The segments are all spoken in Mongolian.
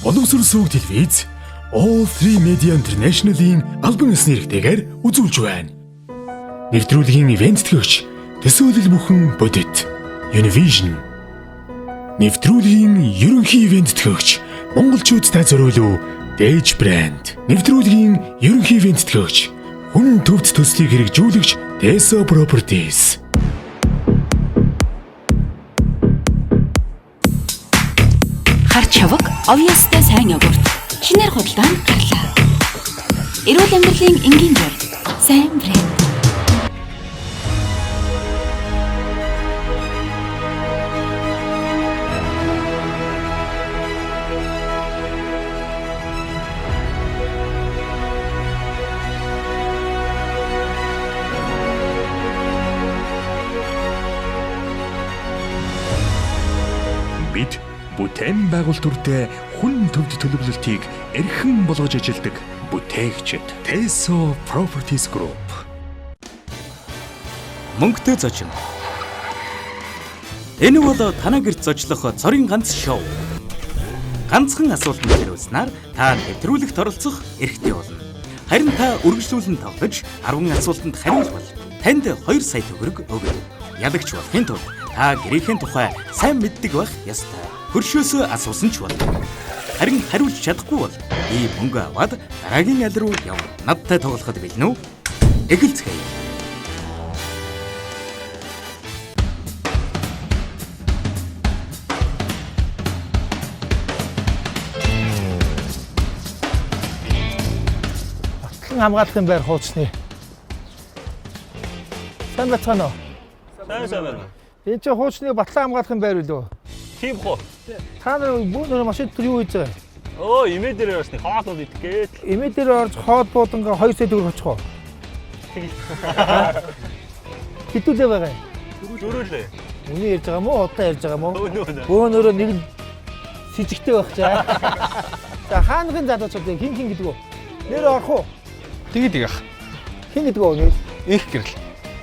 боловсрол сүүг телевиз All Three Media International-ийн албан ёсны хэрэгтэйгээр үзүүлж байна. Нэвтрүүлгийн ивент төгөөч төсөөлөл бүхэн бодит Univision. Нэвтрүүлгийн ерөнхий ивент төгөөч монголчуудтай зориулуу Dage брэнд. Нэвтрүүлгийн ерөнхий ивент төгөөч хүн төвд төслийг хэрэгжүүлэгч Teso Properties. Чавг овьяастай сайн йогурт шинээр худалдаанд гарлаа. Эрүүл амьдралын энгийн зур сайн брэнд. Бид бүтээн байгуулалт төртэй хүн төвд төлөвлөлтийг эрхэм болгож ажилдаг бүтээгчид Teso Properties Group. Мөнгөтэй зочин. Энэ бол танаа гэрт зочлох цорын ганц шоу. Ганцхан асуултанд хариулснаар та нэвтрүүлэгт оролцох эрхтэй болно. Харин та үргэлжлүүлэн тоглож 10 асуултанд хариулбал танд 2 сая төгрөг өгнө. Ялагч болохын тулд та гэрээхэн тухай сайн мэддэг байх ёстой. Хөршөөсөө асуусан ч болно. Харин хариулж чадахгүй бол ийм мөнгө аваад дараагийн ял руу яв. Надтай тоглоход бэлэн үү? Эхэлцгээе. Батлан хамгаалахын байр хуучны. Сайн бацгаана уу? Сайн байна. Энэ чинь хуучны батлан хамгаалахын байр үлээ. Тийм хоо. Та нар бүгд машин дээр юу хийж байгаа? Оо, имээ дээр орсны хоолууд идэх гээд. Имээ дээр орж хоол буудангаа 2 сая төгрөг очих уу? Хитүүлээ байгаа юм. Дөрүүлээ. Үний ярьж байгаа мó, удаа ярьж байгаа мó? Өөнөө. Өөнөрөө нэг л с ิจ гтэй байх чаа. За хаанхын залуучууд хин гэдэг үү? Нэр орох уу? Тэгээд яах. Хин гэдэг үү? Их гэрэл.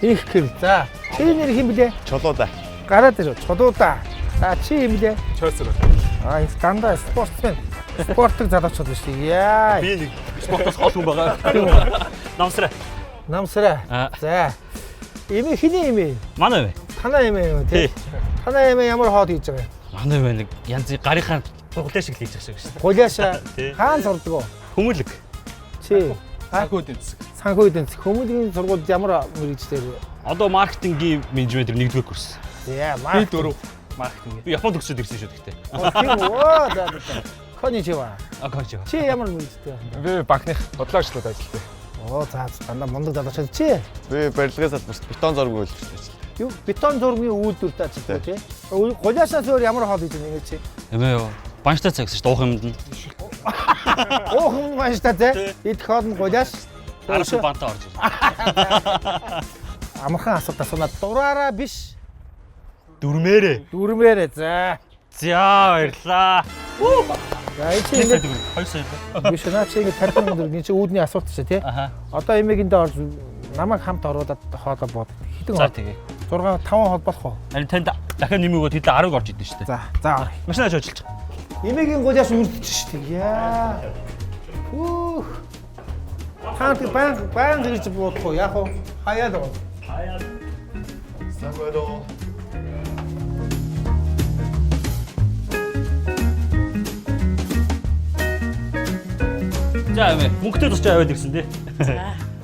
Их гэрэл. За. Чиний нэр хин блэ? Чулуудаа. Гараад ирв. Чулуудаа. За чи юм блэ? Чойсор. Энэ дандаа спортсмен. Спортыг залуучууд биш. Яа. Би нэг спортоос хол хүн байгаа. Намсраа. Намсраа. За. Имээ хиний имээ? Манай вэ? Танаа имээ юу тий? Танаа имээ ямар хоод хийж байгаа юм? Манай вэ нэг янзын гарийнхаа гулаа шиг хийж байгаа шүү дээ. Гулаашаа хаана сурдаг вэ? Хүмүүлэг. Чи Санхүү эдийн засаг. санхүү эдийн засаг. Хүмүүлийн сургуульд ямар мэрэгчлэр вэ? Одоо маркетингийн менежмент 1-р курс. Яа, Би 4 Маркетинг. Би Японд төгсөөд ирсэн шүү дээ. Тийм үү? За. Коничева. Акончо. Чи ямар мэрэгчлээ байна? би банкных бодлогочлоод ажилладаг. Оо, за дандаа мундаг залуучууд чи. Би барилгын салбарт бетон зураг үйлдвэрлэж ажилладаг. Юу бетон зургийн үйлдвэртэй ажилладаг тий? Гулаашаас өөр ямар хоод хийж байгаа юм чи? Эмээ юу? Банштай цагс шүү дээ. Уух юмд нь. Оо хүн мааштай тий? Идэх хоод нь гулааш. 10 бантаа орж ирсэн. Амархан асуулт асуунаа дураараа биш. Дүрмээрээ. Дүрмээрээ. За. За баярлаа. За чи ингэ 2 сая. биш наа чи ингэ 50 мянга төгрөг чи үүдний асуулт чи тий? Аха. Одоо эмээгэндээ орж намайг хамт оруулаад хоолоо бод. Хитэн За хол. тэгээ. 6 5 хол болох уу? Харин танд дахиад нэмээгөө тэд 10-г орж идэв шүү дээ. За. Машинаач ажиллаж. Эмээгийн гуляас үрдэж штеп. Яа. Хүүх. Хаант баян гэрж бодох уу? Яах вэ? Хаяад уу? Санхүү. За эмээ мөнгөтэй тусч аваад ирсэн тий.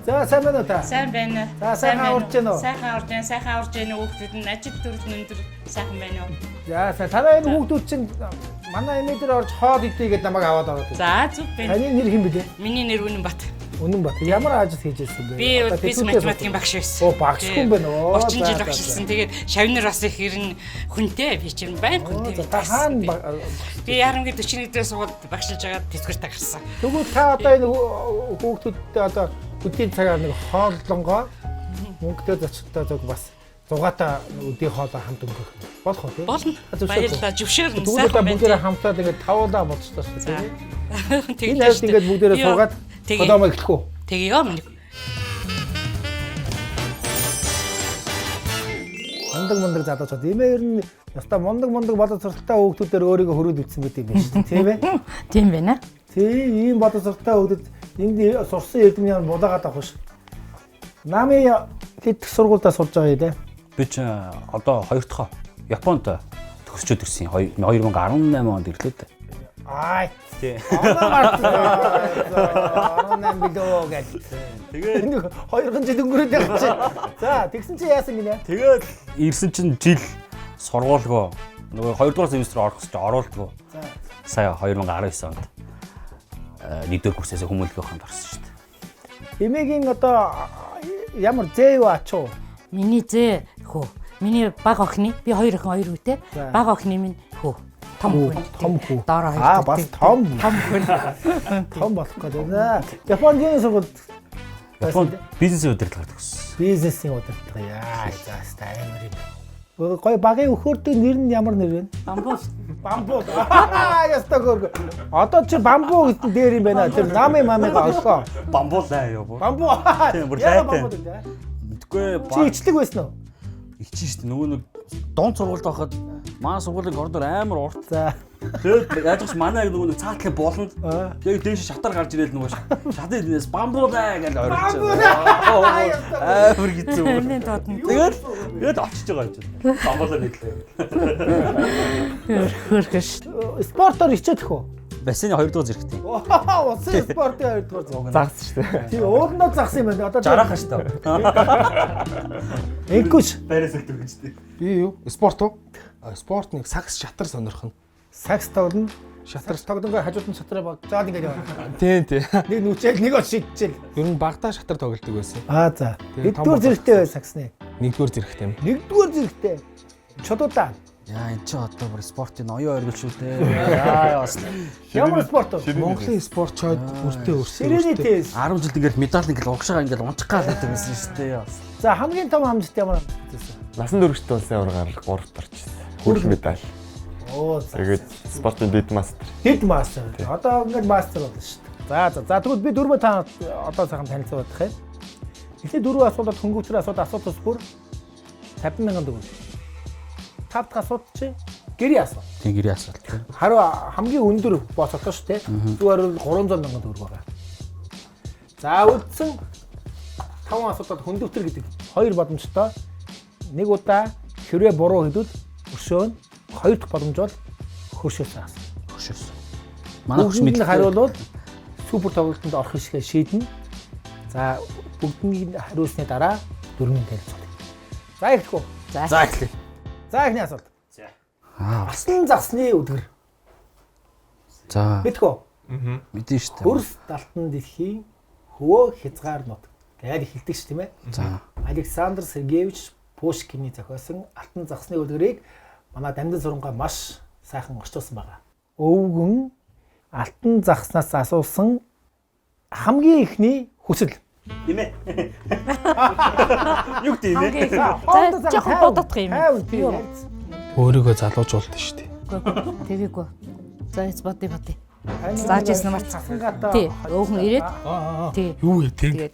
За сайн байна уу та? Сайн байна. За сайхан урж гэнэ үү? Сайхан урж гэнэ хүүхдүүд нь ажил төрөл өндөр сайхан байна уу? За танаа энэ хүүхдүүд чинь манай эмээ дээр орж хоол идэе гэдээ намайг аваад ороод. За зүг байна. Таны нэр хэн бэлээ? Миний нэр Үнэнбат. Үнэнбат. Ямар ажил хийж ирсэн бэ? Би физик математикийн багш байсан. Оо багш хүн байна уу? 30 жил багшилсан. Тэгээд шавнар бас их ирнэ хүнтэй би чинь байна хүнтэй. За та хаана би ярамгийн 41-дээ суугаад багшилж байгаа тэтгэвртэ гарсан. тэгвэл та одоо энэ хүүхдүүдтэй одоо өдийн цагаар нэг хооллонгоо мөнгөтэй зочдтой зөв бас 6-та өдийн хоолоо хамт өнгөрөх болох уу тий? Болно. Баярлалаа. Зөвшөөрнө. Тэгвэл та бүгдээрээ хамтаад ингээд тавуулаа болчихлоо шүү дээ. Тэгээд Энэ хайд ингээд бүгдээрээ суугаад холоомоо эхлэх үү? Тэгээ ёо минь. Мундаг залуучууд. Эмээ ер нь Яста мундаг боловсралтай хүүхдүүдээр өөрийгөө хөрөөд ütсэн гэдэг юм байна шүү дээ. Тийм ээ. Тийм байна. Тийм ийм боловсралтай хүүхдүүд энд сурсан эрдэмний булаагаад авах ш. Намын хэд их сургуультай сурж байгаа юм те. Би ч одоо хоёр дахь Японд төгсчөөд ирсэн. 2018 онд ирлээ дээ. Ай. Тий. 18 билүү гэж. Тэгээд 2 жил өнгөрөөд байгаа чи. За тэгсэн чи яасан гинэ? Тэгээд ирсэн чинь жил сургуулгоо нөгөө 2 дугаар семестр орох гэж оруулдгоо. Сая 2019 онд 1-р курсээс хүмүүлгийн ухаанд орсон шүү дээ. Эмээгийн одоо ямар зээ юу ачуу? Миний зээ хөө. Миний баг охины би 2 охин 2 үтэй. Баг охины минь хөө. Том хүү. Дараа хоёр. Бас том. хүү. Том болох гэдэг нэ. Японы сургуульд Японд бизнесийн удирдлагаар төгссөн. бизнесийн удирдлага яа заастаа амар юм. Гой багын өхөртэй нэр нь ямар нэр вэ? Бамбул. Яста гөргө. Одоо чи бамбуу гэдэг дээр юм байна. Тэр намын мамыгаа олсоо. Бамбуулаа юу? Бамбуу. Тийм бүр Яа лайтай. бамбуу дээ. Мэдгүй Чи ичлэг байсан уу? ичсэн шүү дээ. Нөгөө нэг дунд сургуульд байхад манай сургуулийн коридор амар урт. За. Тэгээд яаж ч манай нөгөө нэг цаатлын болонд яг дээш шатар гарч ирээд нөгөө шатын дээс бамбуулаа гэж орчихсон. Амар хэцүү. Тэрний дод нь Тэгээд очиж байгаа юм чинь. Бамбуулаа нэтлээ. хөрхөш. Спортоор ичээх үү? Бассейн 2 дугаар зэрэгтэй. Усын спортын 2 дугаар. Загс шүү дээ. Тийм уурлаа загсан юм байна. Одоо Жараах шүү дээ. Инкүш. Барайс өгдөг гэж дээ. Би юу? Спорт уу? Спортныг сакс шатар сонирхон. Сакс тоглоно. Шатар. Тогдонго хажууд нь шатраа баг. Жаад ингэж яваа. Тийм. Нэг нүчээл нэг шидчихэл. Ер нь багтаа шатар тоглодог байсан. За. Тэгээ, том Нэгдүгээр зэрэгтэй бай саксны. Нэгдүгээр зэрэгтэй юм. Нэгдүгээр зэрэгтэй. Чодуудаа. Яа энэ ч одоо бүр спортын оюун ойргол шүү дээ. Яа бас Ямар спорт вэ? Монголын спорт чойд бүртээ өрсөн. Сирэний тест. 10 жилд ингээд медаль ингээд угшаага ингээд унчих гал байдаг байсан шүү дээ. За хамгийн том амжилт ямар амжилт байсан? Насан туршид улсын ургаар 3-т орчихсон. Хүрх медаль. Оо. Тэгээд спортын дэд мастер. Дэд мастер. Одоо ингээд мастер болно шүү дээ. За тэгвэл би дөрвөө та одоо сайхан танилцуулах юм. Эхний дөрвөө асуултад хөнгөвчрөө асуултаас бүр 50,000 төгрөг. 5 дахь асуулт чи гэрээ асуу. Тийм гэрээ асуулт. Харин хамгийн өндөр боцолтой шүү дээ. Зүгээр 300,000 төгрөг байгаа. За үлдсэн 5 асуултад хөндөвтөр гэдэг 2 боломжтой. Нэг удаа хэрвээ буруу хэлвэл өршөөн, 2 дахь боломж бол хөршөөс аас. Хөшөөс. Манай хөш Бүгдийг мэдээ хариулвал супер тоглолтод орох шигээ шийднэ. За бүгднийг хариулсны дараа 4,000 танилцуулъя. За ихэхгүй. За эхлэе. За ихний асуулт. Бас Алтан загсны өдөр. за Мэдхүү. мэдэн шүү дээ. Хөрс Алтан дэлхийн хөвөө хязгаарнууд гэж хэлдэг ш тийм ээ. За Александр Сергеевич Пушкины зохиосон Алтан загсны өдрийг манай Дамжин сурангаа маш сайхан орчуулсан байгаа. Өвгөн Алтан загснаас асуусан хамгийн ихний хүсэл. Имэ. Юу гэдэг юм бэ? За жоохон бодох юм. Юу? Өөрийгөө залуужуулдаг шүү дээ. Тэгээгүй. За бодъё. Зааж ясна марц. Тий. Өөхөн ирээд. Тий. Юу вэ тэг? Тэгээд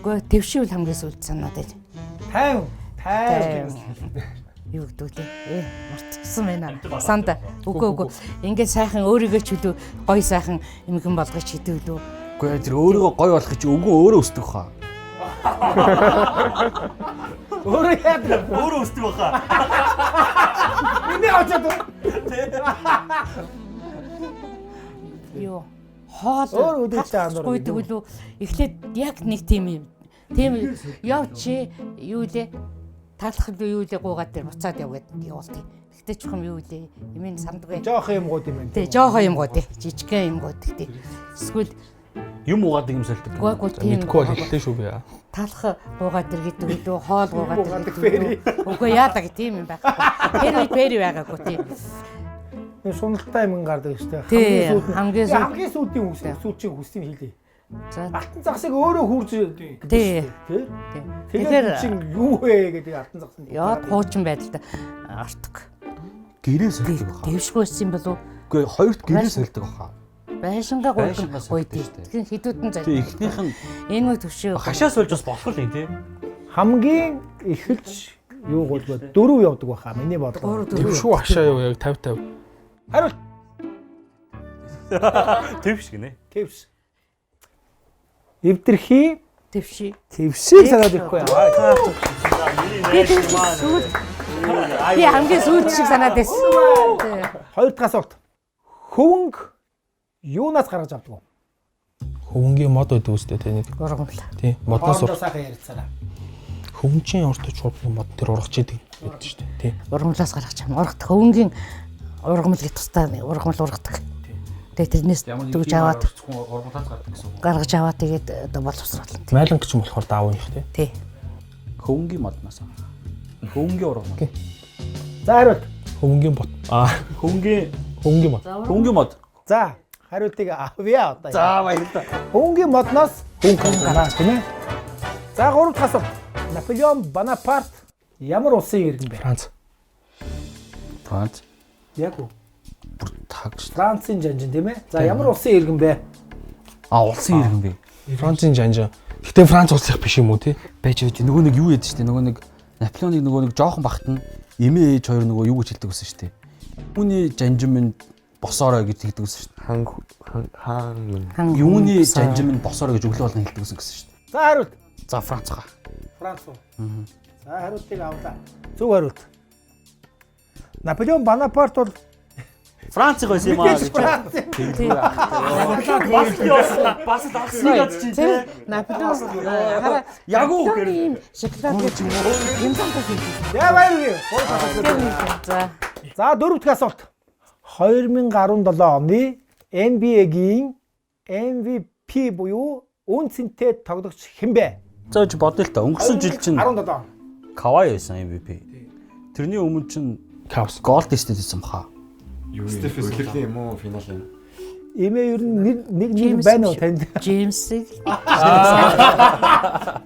үгүй твшивэл хамгийн сүлд санаад байж. 50. Юу гэдэг вэ? Мартчихсан байна. Санда. Үгүй. Ингээд сайхан өөрийгөө ч үлээ гоё сайхан эмгэн болгож хитүүлүү. Үгүй тэр өөрийгөө гоё болгох чи өвгөн өөрөө өсдөг хаа. Өөрөө яадаг. Өөрөө өсдөг баха. Энийг очоод. Юу? Хоол. Өөр үдээч аанаар. Гүйдэг үлээ. Эхлээд яг нэг тийм юм. Тийм яв чи юу лээ? Талах юу лээ гуугаад тэр буцаад явгээд явуултыг. Гэтэ чухам юу лээ? Эмийн сандгүй. Жоох юм гууд юм байна. Тий, жоохоо юм гоо тий. Жижигхэн юм гоо тий. Эсвэл Юм уугаад юм сэлдэг. гоо тийм. Мэдгүй бол хэллээ шүү би. Талах гуугаад иргэдэг үлээ, хоол гуугаад Гуугаад иргэдэг. Үгүй яадаг тийм юм байхгүй. Пэри байгаагүй тий. Шуналтай юм гардаг шүү дээ. Тий, хамгийн сүүлд. Хамгийн сүүлдийн сүүлчийн хүсийг хэлээ. За Алтан загсыг өөрөө хурж тий. Тэгэхээр чинь юу вэ гэдэг алтан загсанд. Яад хуучин байдалтай артдаг. Гэрээ сэлдэг баха. Дэвшгүйсэн болов Үгүй хоёрт гэрээ сэлдэг баха. байшингаа Байшингаас гойд. сэлдэг шүү дээ. Тэгэхээр хідүүдэн зай. Тэг эхнийх нь Энэ мө төвшөө. хашаас болж бас болох л юм тий. Хамгийн эхэлж юу болбоо 4 явдаг байхаа миний бодлоо. Тэв шүү хашаа юу яг 50-50. Хариулт Тэв шиг нэ. Твс. Эвдэрхий Твши. твсийг санаад ирэхгүй яа. Би тэгж сүүл. Би хамгийн сүүлд шиг санаад байсан. Хоёр дахь асуулт. Хөвөнгө юунаас гаргаж авдаг вэ? Хөвөнгийн мод байдаг үстэй тэ нэг. Ургамал. Тий. Модноос Хоорондоо сайхан ярилцаараа. хөвөнчийн ордож шууд мод тэр ургаж идэг гэдэг шүү дээ. Тий. Ургамлаас гаргаж чам. Ургадаг. Хөвөнгийн ургамал гэж тустай ургамал ургадаг. Тэгээ тэрнээс дүүж аваад ургамлаас гардаг гэсэн үг. гаргаж аваад тэгээд одоо боловсруулна. Майлан гэж юм болохоор даав их тий. Тий. Хөвөнгийн модноос. Хөвөнгийн ургамал. За хариулт. Хөвөнгийн бот. Хөвөнгийн мод. Хөвөнгийн мод. За хариултыг авъя одоо. За баярлалаа. Хөвөнгийн модноос хөнгөн гараа тийм ээ. За гурав дахь асуулт. Наполеон Бонапарт ямар улсын иргэн бэ? Франц. Франц. Яг уу. Тагш. Францын жанжин тийм ээ. За ямар улсын иргэн бэ? Улсын иргэн бэ. Францын жанжин. Гэтэ Франц улс их биш юм уу тий? Байж байж нөгөө нэг юу ядчих штэ нөгөө нэг Наполеоныг нөгөө нэг жоохон бахт нь эмээ ээж хоёр нөгөө юу гэж хэлдэг гэсэн штэ. Юуны жанжин минь босоорой гэж хэлдэг гэсэн штэ. хаан Юуны жанжин минь босоорой гэж өглөө болгон хэлдэг гэсэн штэ. За хариулт. За Франц га. Франц уу? За хариултыг авлаа. Зөв хариулт. Наполеон Бонапарт бол Францыг байсан юм аа мэдээж гэж. Франц. Бас л олсныг ядчих чинь тий. Наполеон хараа Яг уу гэр. ийм шоколад гэж юм санаа хийсэн. Яа баяр. Гурав дахь асуулт. За. За дөрөв дахь асуулт. 2017 оны NBA-гийн MVP буюу үн цэнтэй тоглогч хэн бэ? За чи бодъё л та. Өнгөрсөн жил чинь 17. Кавай байсан MVP. Тэрний өмнө чинь Кавс. Голден Стейт байсан баха. Үлрэлийн юм уу финал юм. Эмээ ер нь нэг байна уу танд? Джеймсийг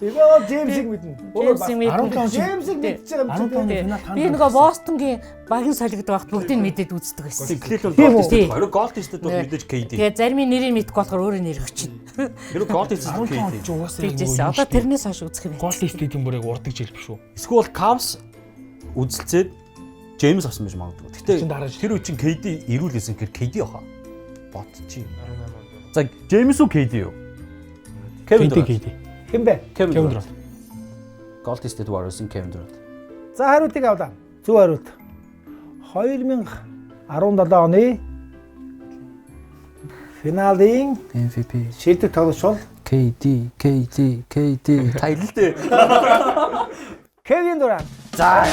Эмээ Джеймсийг мэднэ. Джеймсийг мэднэ. Джеймсийг мэдчихэж байгаа юм чинь. Би нөгөө Бостонгийн багийн солигдох багт бүгдийг мэдээд үздэг байсан. Клифланд Тийм үү? Голден Стейт. Хоёр Голден Стейт бол мэдээж KD. Тэгээ зарим нь нэрийг мэдэхгүй болохоор өөрөө нэр өгчин. Тэр Голден Стейт KD. Ч угаасаа Тэгжсэн. Одоо тэрнээс хойш үзэх юм байна. Голден Стейт-ийн бүрийг урдаг жил биш үү? Эсвэл Cavs үзэлцээд Джеймс авсан байж магадгүй. Чин дараа Гэтэ тэр үе чинь KD ирүүлсэн гэхээр KD баха. Бот чи. За Джеймс үү KD юу? Кевин KD. Хэн бэ? Кевин Кевин Durant. Golden State Warriors-ын Kevin Durant. За хариултыг авлаа. Зөв хариулт. 2017 оны финалийн MVP шилдэг тоглогч бол KD тайл л дээ. Кевин Дурант. За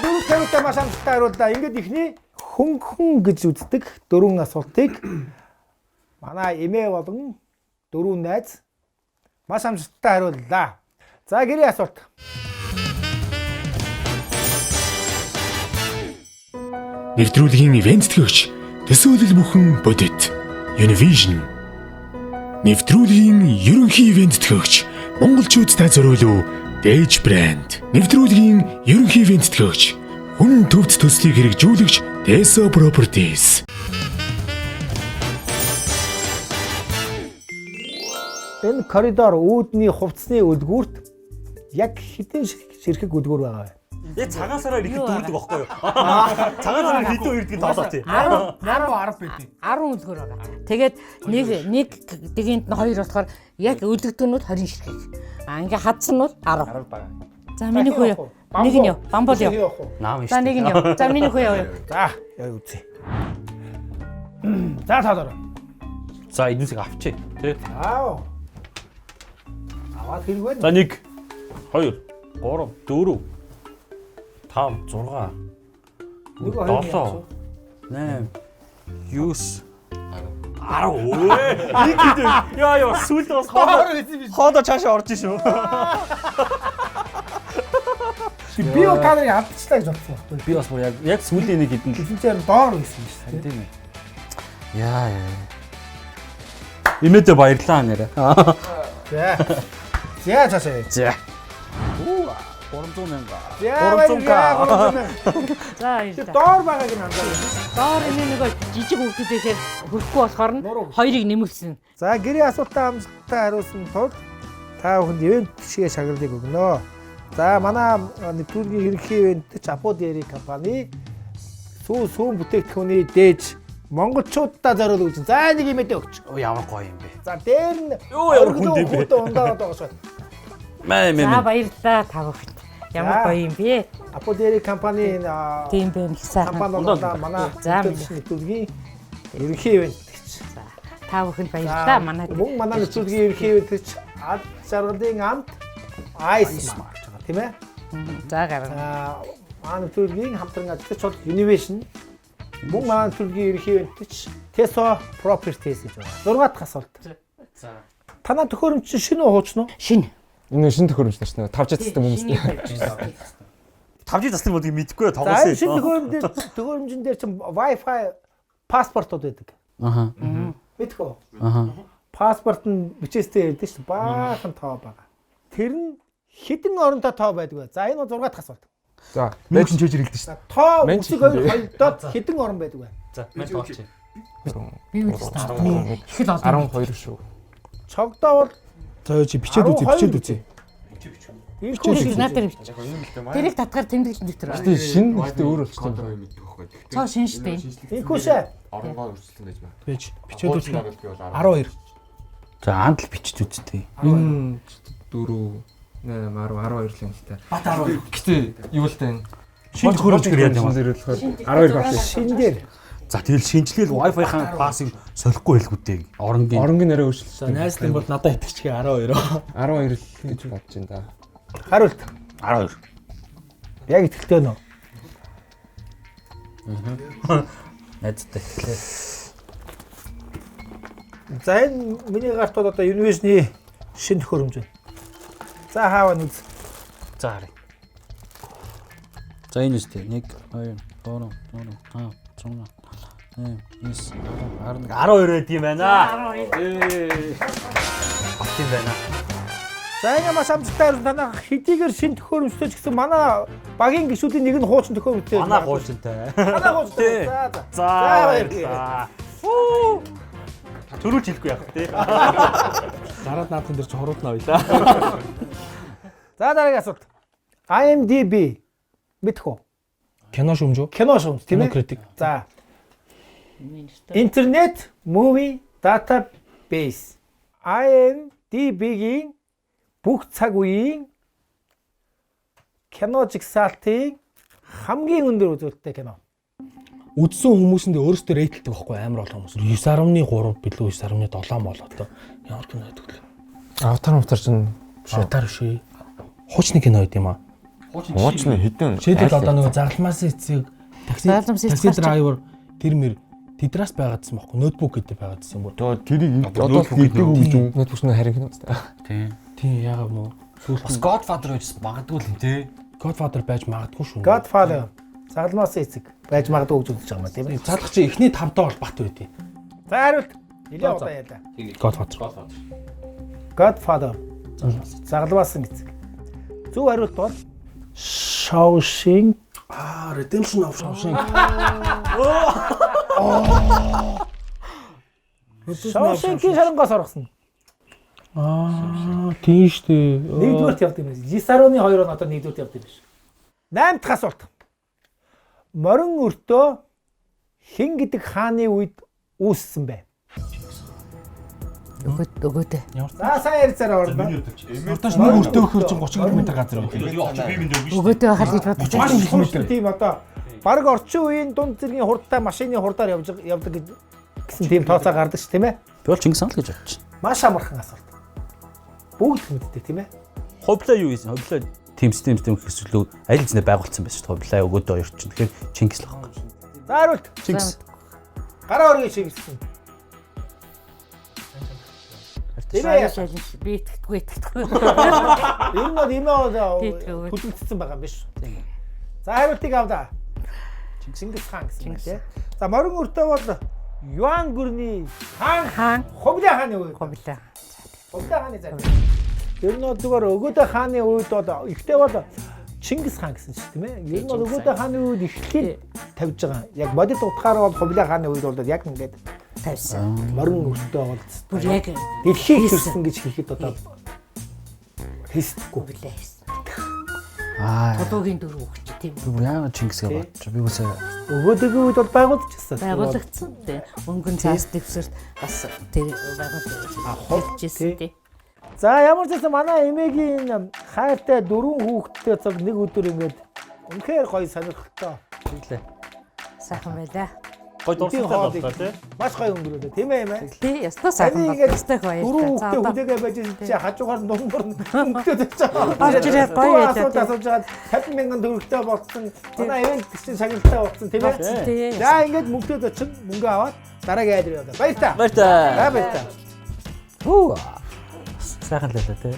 дөрөв хариултаа маш амжилттай хариуллаа. Ингээд ихний хөнгөн гэж үздэг дөрвөн асуултыг манай эмээ болон дөрвөн найз маш амжилттай хариуллаа. За гэрээ асуулт. Нэвтрүүлгийн ивент тэтгэгч төсөөлөл бүхэн бодит Univision. Нэвтрүүлгийн ерөнхий ивент тэтгэгч монголчуудтай зориулуу Dage брэнд. Нэвтрүүлгийн ерөнхий ивент тэтгэгч хүн төвд төслийг хэрэгжүүлэгч Deso Properties. Энэ коридор үүдний хувцсны үлгүүрт яг хэдэн ширхэг үлгүүр байгаа вэ? Яг цагаасаараа ирэхэд дүүрдэг байхгүй юу? Цагаасаараа хэдэн үрдэг толоо тий. 10 байдаг. 10 үлгөр байгаа. Тэгээд нэг дэгэнт нь 2 болохоор яг үлдэгдүүнүүд 20 ширхэг. Ингээ хадсан нь бол 10. За миний хүү яа. Нэг нь яа. Бамбол яа. Наам За нэг нь яа. За миний хүү яа. За яг үзье. За таалаа. За эднүсийг авчи тий. Аав. Аваад хэрэг байна. За 1 2 3 4 5 6 Нэг хоёр 7 8 9 10 яа сүлд бас хоодо цаашаа орж шүү. Би юу камерыг алдчихлаа гэж бодсон байхгүй. Би бас бүр яг сүлийн нэг хэдэн л Гэсэн чинь доор байсан шүү дээ. тийм ээ. Яа. Имэдэ баярлаа нэрэ. За. За цаашаа. За. 300 мянга. За баярлалаа. За баярлалаа. Доор байгааг нь хандаа. Доор энэ нөгөө жижиг хүүхдүүдээс хөрөхгүй болохоор нь хоёрыг нэмэгдсэн. За гэрээ асуултаа амжилттай хариулсан тул та бүхэнд ивент шигээ шагналыг өгнө. За манай нэвтрүүлгийн ерөнхий ивент ч Аподери компани сүүн бүтээгдэхүүний дээж монголчуудаа зориулж өгч. За нэг юм өгч. Ямар гоё юм бэ. За дээр нь Ямар хүнд юм бэ? Ундаад байгаа шүү. За баярлалаа та бүхэнд. Ямар гоё юм бэ? Аподери компани Тийм байх сайхан. компаниудаа манай За, нэвтрүүлгийн ерөнхий ивент гэж. Та бүхэнд баярлалаа. Манай мөн манай нэвтрүүлгийн ерөнхий ивент гэж ад жаргалын амт Ice Mark тийм ээ. за гарна. Манай нэвтрүүлгийн хамтран ажиллагч бол Univision. Мөн манай нэвтрүүлгийн ерөнхий ивент гэж Teso Properties гэж байна. 6 дахь асуулт. За. Танаа төхөөрөмж чинь шинэ үү хуучна уу? Шинэ. Энэ шинэ төхөөрөмж нар чинь 5 жицтэй хүмүүстэй. 5G заслыг бодгийг мэдэхгүй За тоглосон. шинэ төхөөрөмжн дээр чинь Wi-Fi паспортууд байдаг. Аха. Мэдхүү. Аха. Паспорт нь бичээстэй ярьдаг шүү. Баахан тоо байгаа. Тэр нь хэдэн оронтой тоо байдаг вэ? За энэ бол 6 дахь асуулт. За, байж чийж хэлдэг шүү. Тоо Мен үсэг чинь хоёр холдоод хэдэн орон байдаг вэ? За, мэн тоолч. Би үү их л олон. 12 шүү. Цогдоо бол За чи бичээд үзье. энэ хүн Надад бич. Тэрийг татгаар тэмдэглэж нэвтэр. Гэтэ шинэ гэхдээ өөр болчихсон. Цоо шинэ штэ. энэ хүшээ. Оронгоо өрсөлдсөн байж байна. Байж бичээд үзье. Би бол 12. За, андл бичиж үзтээ. Энэ 4 12 л юм л та. Бат 12. Гэтэ юу л тань. Шинэ төхөөрөмжгөр яа юм. 12 багш. Шин дээр. За, тэгэл шинжилгээл Wi-Fi-ийн пассыг солихгүй байлгүйтэй. Оронгийн нэрээ өөрчлөлт. Найслан бол надад итгэжгээ 12. 12 л гэж бодож байна да. Хариулт. 12. Яг ихтэй нөө. Найзтай ихлээ. За энэ миний гарт бол одоо Univision-ийн шинэ төхөөрөмж байна. За хааваа нүз. За, харъя. За, энэ үстэй 1 2 3 4 5 6 12 байд юм байна. Бат юм байна. За энэ маш амжилттай танаа хэдийгээр шинэ төхөөрөмжтэй ч гэсэн манай багийн гишүүдийн нэг нь хуучин төхөөрөмжтэй. Манай хуучинтай. Манай хуучинтай. За, баярлалаа. Төрүүлж хэлэхгүй яах вэ? Дараад наадхан дээр чи хуруудна ойлаа. За дараагийн асуулт. IMDb мэдхүү. Кино шүүмж үү? Кино шүүмж тийм ээ. Критик. За. Internet Movie Database. IMDb-гийн бүх цаг үеийн кино жигсаалтын хамгийн өндөр үзүүлэлттэй кино. Үзсэн хүмүүсэндээ өөрөөсөө рейтэлдэг байхгүй амар олон хүмүүс. 9.3 билүү 9.7 болоо то. Ямар кино байдаг вэ? Аватар чинь Аватар шээ. Хуучны кино байд юм аа. хуучны хідэн. Жишээлбэл одоо нөгөө загалмаас эцэг такси драйвер тэр мэр тэдраас байгаадсан байхгүй ноутбук гэдэг байгаадсан бүр. Одоо тэрийг одоо хийдэг үү гэж ноутбук нь харин кино үстэй. Тийм яагаад нөгөө Бас Godfather гэж магадгүй л юм те. Godfather байж магадгүй шүү. Godfather. Загалмаас эцэг байж магадгүй гэж үзэж байгаа юм тийм ээ. Цаадах чи эхний 5 доо бол бат байдیں۔ За хариулт. Нилээ удаа яа. Godfather. Загалмаас эцэг. Зөв хариулт бол Shawshank Redemption of Shawshank. Shawshank-ийн шарангаа соргосон. Тийм штэ. Нэгдүгээрт явд юм байна. 9.2 он одоо нэгдүгээрт явд юм биш. 8 дахь асуулт. Морин өртөө хэн гэдэг хааны үед үүссэн бэ? Өгөөдөө. За сайн ярьцаараа орно. Ордош нэг өртөө өгөхөр чинь 30 км газар үү. Өгөөдөө хал гэж бодож Тийм одоо баг орчин үеийн дунд зэргийн хурдтай машины хурдаар явдаг гэсэн тийм тооцоо гардаг ш тийм ээ. Би бол Чингис хаан л гэж бодчих. Маш амархан асуулт. Бүгд мэддэг тийм ээ. Хувлаа юу гэсэн? Хувлаа team гэхэлээ аль хэзээ байгуулсан байсан шүү дээ. Хувлаа өгөөдөө хоёр чинь. Тэгэхээр Чингис л баг. За хариулт. Чингис. Гараа өргөж Чингиссэн. Тэгээ би итгэдэггүй. Энэ бол имээ бүлэгдсэн байгаа юм биш. За хариултыг авлаа. Чингис хаан гэсэн юм тийм. За морин өртөө бол Юан гүрний хаан Хувлаа хааны үед. Хувлаа хааны зарим. Ер нь зүгээр өгөөдөө хааны үед бол ихтэй бол Чингис хаан гэсэн шүү тийм ээ. Ер нь бол өгөөдөө хааны үед ихлийг тавьж байгаа. Яг бодит утгаараа бол Хувлаа хааны үед бол яг ингээд тавьсан. Морин өртөө бол бүр яг дэлхийг төрсөн гэж хэлэхэд одоо хийсдэггүй. Толгойн дөрөв өгч тийм. Би яагаад Чингисгээ бодож би үсээ Өгөөдөгийн үед бол байгуулагдчихсан. Байгуулагдсан тийм. Өнгөн цаас дэвсэрт бас тэр байгуулагдчихсан тийм. За ямар ч байсан манай эмээгийн хайртай 4 хүүхэдтэй цаг нэг өдөр ингээд үнэхээр гоё сонирхолтой. хэлээ. Сайхан байлаа. Гой дурсалтай боллоо тий. Маш гоё өнгөрөөдөө тийм ээ эмээ. Тий, ястаа сайхан байна. Ястаа гоё. Дөрөв хүүхэдтэй хүлээгээ байж чи хажуугаар дундуур өнгөтэй тавьчихсан. Орж ирээд гоё байлаа. Асууж жаад 50,000 төгрөгтэй болсон. Манай ивент гэсэн шагналтай болсон тийм ээ. За ингээд мөнгөтэй очин мөнгө аваад дараагийн айдэр яваа. Баярлалаа. Баярлалаа. Баярлалаа. Хүү. Сайхан л байлаа тий.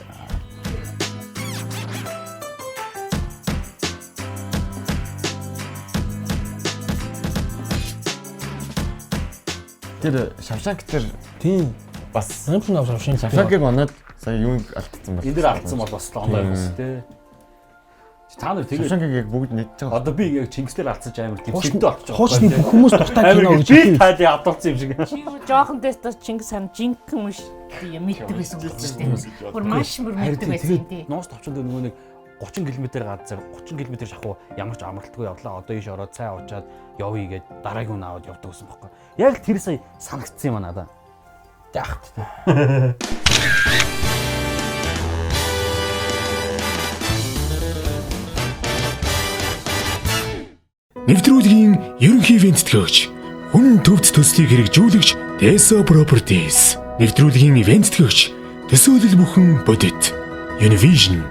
Тэр шавшанг тэр тийм бас Сампун авшин. шавшангийг оноод сая юу алдсан байна. Энд дэр алдсан бол бас онлайн хүмүүс тий. Та нар тэгээд Шавшангийг яг бүгд нэгж байгаа. одоо би яг Чингисдэр алдсаж амар төвшөлтөй болчих. Хуучны хүмүүс дуртай кино гэж би тайлыг адуулсан юм шиг. Чи жоохон дэстас Чингис хаан жинхэнэ биш мэддэг байсан гэж тийм. Бүр маш бүр мэддэг байсан тийм. Ноос товчонд нөгөө нэг 30 км газар 30 км шахуу ямар ч амралтгүй явлаа. Одоо ийш ороод цай уучаад явъя гэд дараагийн хүн аваад явдаг гэсэн бохоо. Яг л тэр сая санагдсан юм надаа. Яахт тий. Нэвтрүүлгийн ерөнхий ивент төгөөч хүн төвд төслийг хэрэгжүүлэгч Deso Properties. Нэвтрүүлгийн ивент төгөөч төсөөлөл бүхэн бодит Univision.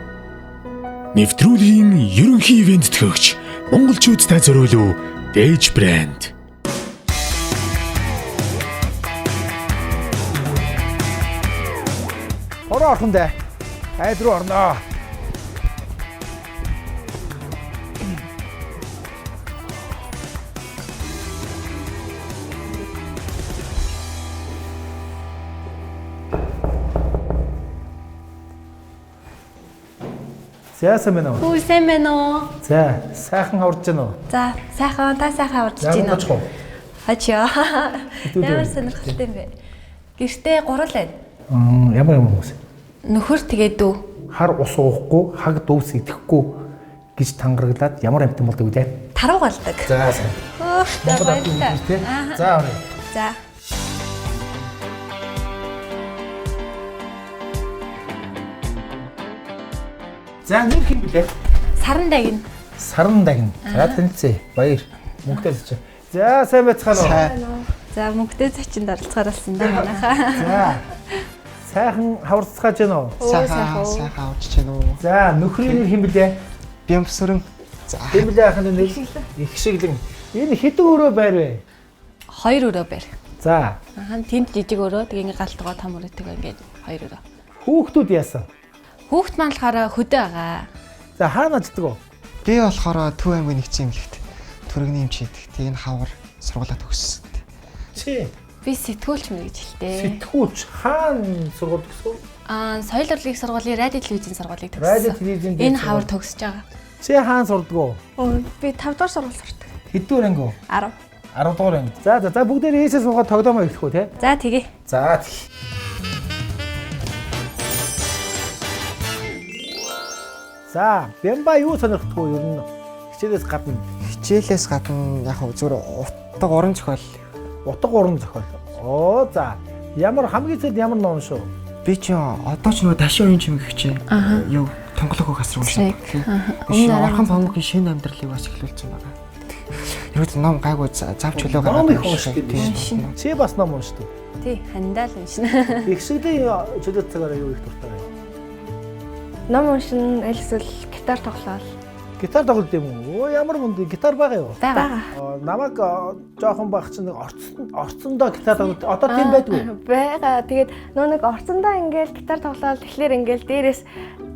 Нэвтрүүлгийн ерөнхий ивент төгөөч монголчуудтай зориулуу Dej брэнд. Ороо орхон дээ. Айд руу орноо. За сайн байна уу? Хүү сайн байна уу? За сайхан аварж байна уу? За сайхан та сайхан аварч За байна гоцгоо. Хачаа. Ямар сонирхолтой юм бэ? Гэртээ гурал байна. Ямар хүмүүс? Нөхөр тэгээ дүү. Хар ус уухгүй, хаг дөвс идэхгүй гэж тангараглаад ямар амтан болдог вэ? Таруу галдаг. За сайн. За баярлалаа. За орё. За. За нэр хин блэ? Саран дагна. Саран дагна. За тэнцээ. Баяр. Мөнгөтэй ч. За сайн байцгаана уу? За мөнгөтэй зочинд оролцохоор болсон да манайхаа. За. Сайхан хаварцгааж байна уу? Сайхан авч чинь үү. За нөхрийн нэр хин блэ? Бямсүрэн. За. Хин блэ ахын нэр? Их шиглэн. Энэ хэдэн өрөө байр вэ? 2 өрөө байр. За. Тэнд жижиг өрөө тэгээ ингээ галтгоо том өрөөтэйг ингээ 2 өрөө. Хүүхдүүд яасан? Хүүхд маань болохоор хөдөө байгаа. За хаана аждаг вэ? Би болохоор Төв аймгийн нэгдсэн эмнэлэгт төрөгний эмч хийдэг. Тэгээ энэ хавар сургуулаа төгссөн. Чи Би сэтгүүлч мэй гэж хэлтэй. сэтгүүлч хаана сургууль гэсэн? Соёл урлагийн сургуулийн радио телевизийн сургуулийг Радио төгссөн. телевизийн Энэ хавар төгсөж байгаа. Чи хаана сурдаг вэ? Би 5 дугаар сургууль сурдаг. Хэддүгээр анги вэ? 10. 10 дугаар анги. За бүгдээ ээсээ суугаад тогтоомоо эхлэх үү те? За тэгээ. За. За, бямба юу сонирхдаггүй ер нь хичээлээс гадна Хичээлээс гадна яг зүгээр утга уран зохиол. утга уран зохиол. Оо за. Ямар хамгийн зөв ямар ном шүү? Би чи одоо ч нөгөө ташин уян чимэг хичээ. Юу тонголоо хасруу шиг. Орхон бомгийн шинэ амьдралыг бас эхлүүлсэн байна. Юу ном гайгүй завч хөлөө гараад тийм. Чи бас ном уншдаг. Тий, хандаал уншина. Их шигдийн чөлөөт цагаараа юу их дуртай вэ? Ном уншин альсвал гитар тоглоал. Гитар тоглолт юм уу? Оо ямар мунд гитар байгаа юу? Бага. Намайг жоохон баг чинь орцондоо гитар тоглолт одоо тийм байдгүй. Бага. Тэгээд нөө нэг орцондоо ингээл гитар тоглоал тэгэхээр ингээл дээрээс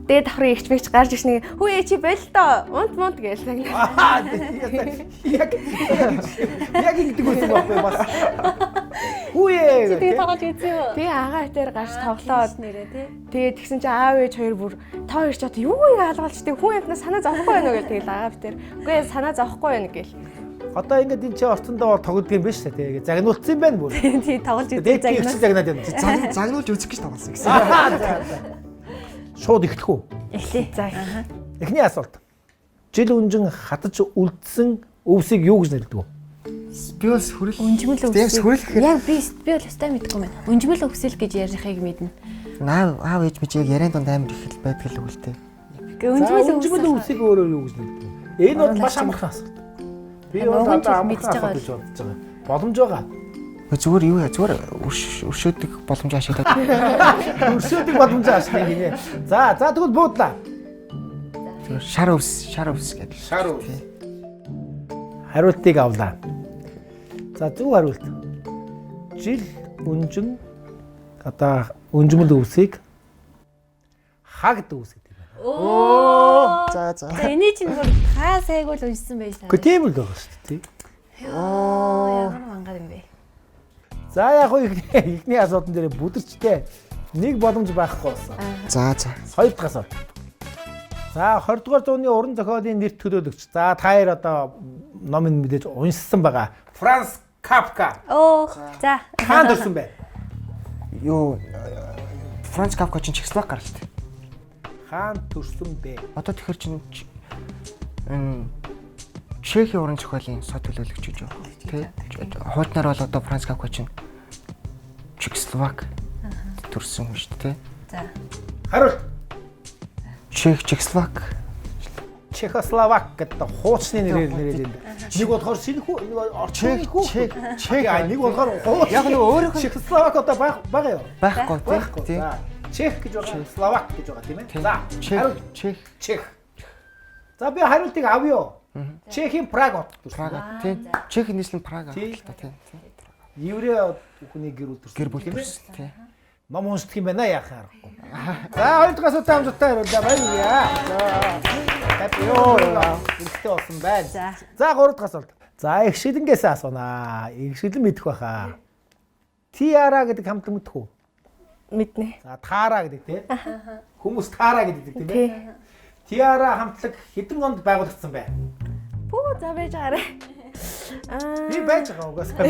дээд давхрын ихч мэгч гарч иш нэг хүү чи байл тоо. Унт гээл цаг. Яг ингэдэг байсан байхгүй бас. Хүүе. Тэгээд тоглож үзье юу? Би агаа дээр гарч тоглоод нэрээ тий. Тэгээд тэгсэн чи аав ээж хоёр бүр тоо ирч одоо юу хаалгалчдаг хүн амтнаа санаа зовхгүй байна уу гэл тэгэл агаа битэр. Үгүй санаа зовхгүй байна гэл. Одоо ингээд энэ чи орцондоо тогтдог юм биш үү тэгээ загнуулсан юм байна бүр. Тий тоглож үзье загнуулсан загнаад байна. Загнуулж үзэх гэж тоглосон гэсэн. Шууд эхлэх үү? Эхлэе. За. Эхний асуулт. жил үнжин хатаж үлдсэн өвсийг юу гэж нэрлэдэг вэ? Би бас хүрэл. Өнжмөл Тэгээс өвсөл. хүрэл гэхээр Яг би бол өстой мэдгүй байна. Өнжмөл өвсөл гэж ярихыг мэднэ. аав ээж мэж яг яриан донд амар их л байдаг л үгтэй. Өнжмөл өвсийг өөрөөр юу гэж нэрлэдэг вэ? Энэ бол маш амархан асуулт. Би бол одоо амархан асуулт гэж бодож байгаа. Боломж байгаа. Зүгээр юу яа зүгээр өршөөдөг боломж ашиглаад. Өршөөдөг боломж ашиглах гинэ. За тэгвэл буудлаа. Шар өвс гэдэг. Шар өвс. Хариултыг авлаа. За зөв хариулт. Жил үнжин одоо өнжмөл өвсийг хагд өвс гэдэг байна. Оо. За. Эний чинь бүр хаа сайг бол уншсан байж таа. Гэхдээ тийм л байгаа шүү дээ. Ямар мангар юм бэ? За яг хөө ихний асуудал дээр бүдэрчтэй нэг боломж байхгүй болсон. За. Хоёр дахь асуулт. За 20 дугаар зууны уран зохиолын нэр төлөөлөгч. За та хоёр одоо номыг мэдээж уншсан байгаа. Франц Кафка. Оо. За. Хаан төрсөн бэ? Юу Франц Кафка чинь Чехословак гаралтай. Хаан төрсөн бэ? Одоо тэгэхэр чинь Чехийн уран зохиолын сод төлөөлөгч гэж байна. Тэ? Хуудаснаар бол одоо Франц Кафка чинь Чехословак төрсэн юм шүү дээ. За. Хариулт. Чехословак. Чехословак гэдэг хуучны нэрээр нэрээд байна. Нэг болохоор синхүү, нэг орчныг Чех. Нэг болохоор хууч. Яг нэг өөрөөх нь Чехословак одоо байгаа юу? байхгүй тийм. Чех гэж байгаа, Словак гэж байгаа тийм ээ. За, Чех. За би хариултыг авъя. Чехийн Праг хот. Прага тийм. Чехийн нийслэл Прага хот та тийм. Еврей хүний гэр бүл Гэр бүл төрсөн тийм. Ном уншдаг юм байна яхаа аргагүй. За хоёр дахь асуултаа амжилттай хариуллаа баярлалаа. Илтэй болсон байна. За гурав дахь асуулт. За их шилэнгээс асуунаа. Их шилэн мэдэх байхаа. Тиара гэдэг хамтлаг мэдэх үү? Мэднэ. За таараа гэдэг тийм. Хүмүүс таараа гэдэг тийм ээ. Тиара хамтлаг хэдэн онд байгуулагдсан бэ? Бүү за байж байгаарай. Би байж байгаа угаасаа.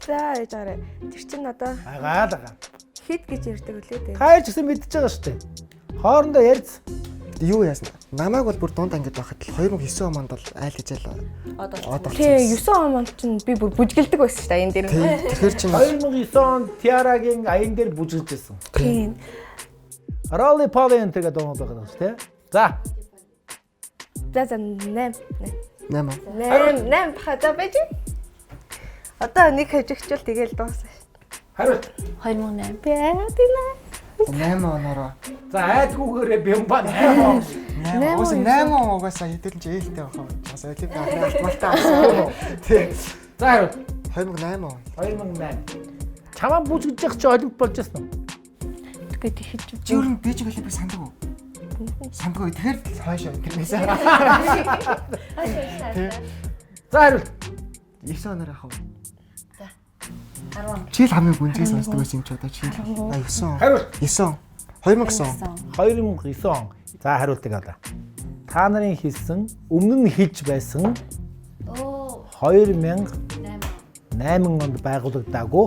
За байж байгаарай. Тэр чинь одоо байгаа. хэд гэж ярьдаг үлээ дээ. Хайр ч гэсэн мэдчихэж байгаа шүү дээ. Хоорондоо ярьц. Юу яасан? Намайг бол бүр дунд ангид байхад л 2009 онд бол айл хижээл одоо. Тий 9 он чинь би бүр бүжгэлдэг байсан шүү дээ аян дээр. Тэгэхээр чинь 2009 онд Тиарагийн аян дээр бүжгэлж байсан. Тийм. Rolly Polly энэ гэдэг дуунууд байгаа шүү дээ. За. За 8 хата байж. Одоо нэг хажигчвал тэгэл дуусна. Хариулт. 2008 би тийм 8 онороо. За айдгүйгээрээ бямба 8. 8 угаасаа хэдэлэн ч ээлтэй байх юм. Бас олимпиад автоматтай авсан. Тий. За хариулт. 2008 он. 2008. Чамаа бүжгэлж явах чи олимп болж байсан уу? Тэгээд ихэж. Жирэн би ч олимпиад сандаг уу? Сандгүй тэгэхээр хойшоо тэрнээс. За хариулт. 9 оноор яах вэ? За. 10. Чи л хамгийн гүнзгий сонсдог байсан юм чи одоо чи. 9 он. Хариулт. 9 он. 2009 он. 2009 он. За хариултыг авлаа. Та нарын хэлсэн өмнө нь хэлж байсан 2008 онд байгуулагдаагүй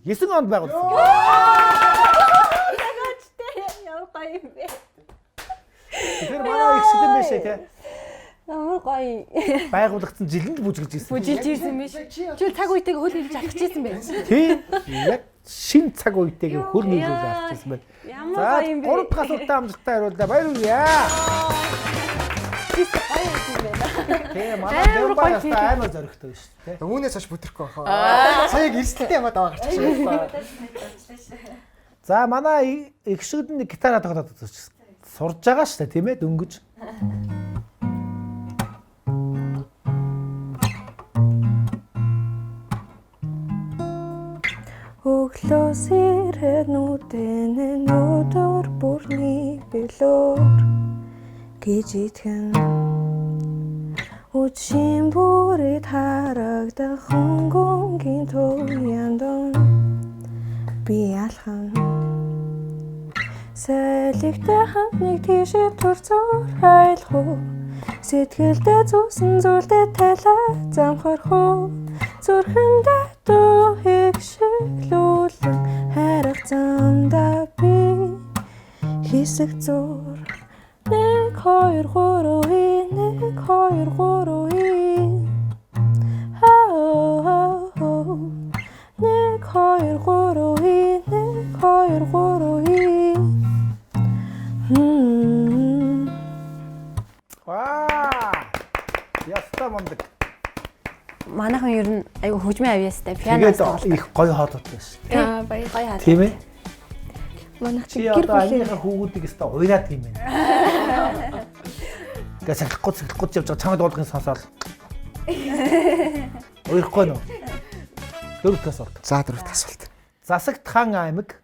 2009 онд байгуулагдсан. Тэр манай их шилэн биш ээ. Амар гоё. Байгуулагдсан жилэнд бүжгэлж ирсэн. Бүжгэлж ирсэн биш. Чи цаг үетэйг хөл хэлж алхчихсан байх. Тийм. Яг шин цаг үетэйг хөл нийлүүлж алхчихсан байна. Ямар гоё юм бэ? Гурав дахь асуултаа амжилттай хариуллаа. Баярлалаа. Гоё юм байна. Тийм манай Бямбаас амар зоригтой шүү дээ. Үүнээс хойш бүтрэхгүй бахаа. Сая яг эрсдэлтэй юм аа гарч ирсэн. За манай их шигдэн нэг гитараа тоглоод сурж байгаа шүү дээ тийм ээ дөнгөж. Өглөөс ирээд нүдэн өдөр бүрний билүүр гэж итгэн үчим бүрид харагдах хөнгөнгийн туяндон би алхан сэлэгтэй хамт нэг тийшээ турцуур хайлах уу сэтгэлдээ зүүсэн зүйлдээ тайлаа замхарх уу зүрхэндээ дууhыг шиглүүлэн хайрах замдаа би хэсэг зур 1 2 3 гурууи. Ваа. Яста мундаг. Манайхан ер нь айгу хөгжмийн авьяастай пианоос Тэгээд их гоё хоолой байсан. Аа баяр гоё хаа. Тийм ээ. Манайх чи Чи гэр одоо бүлийн ангийнхаа хүүгүүдийг өстө уйраад юм байна. Гэ сахихгүй явж байгаа чамд уулгын сонсоод. Уйрахгүй нөө. Дөрөвт асуулт. За дөрөвт асуулт. Засагтхан аймаг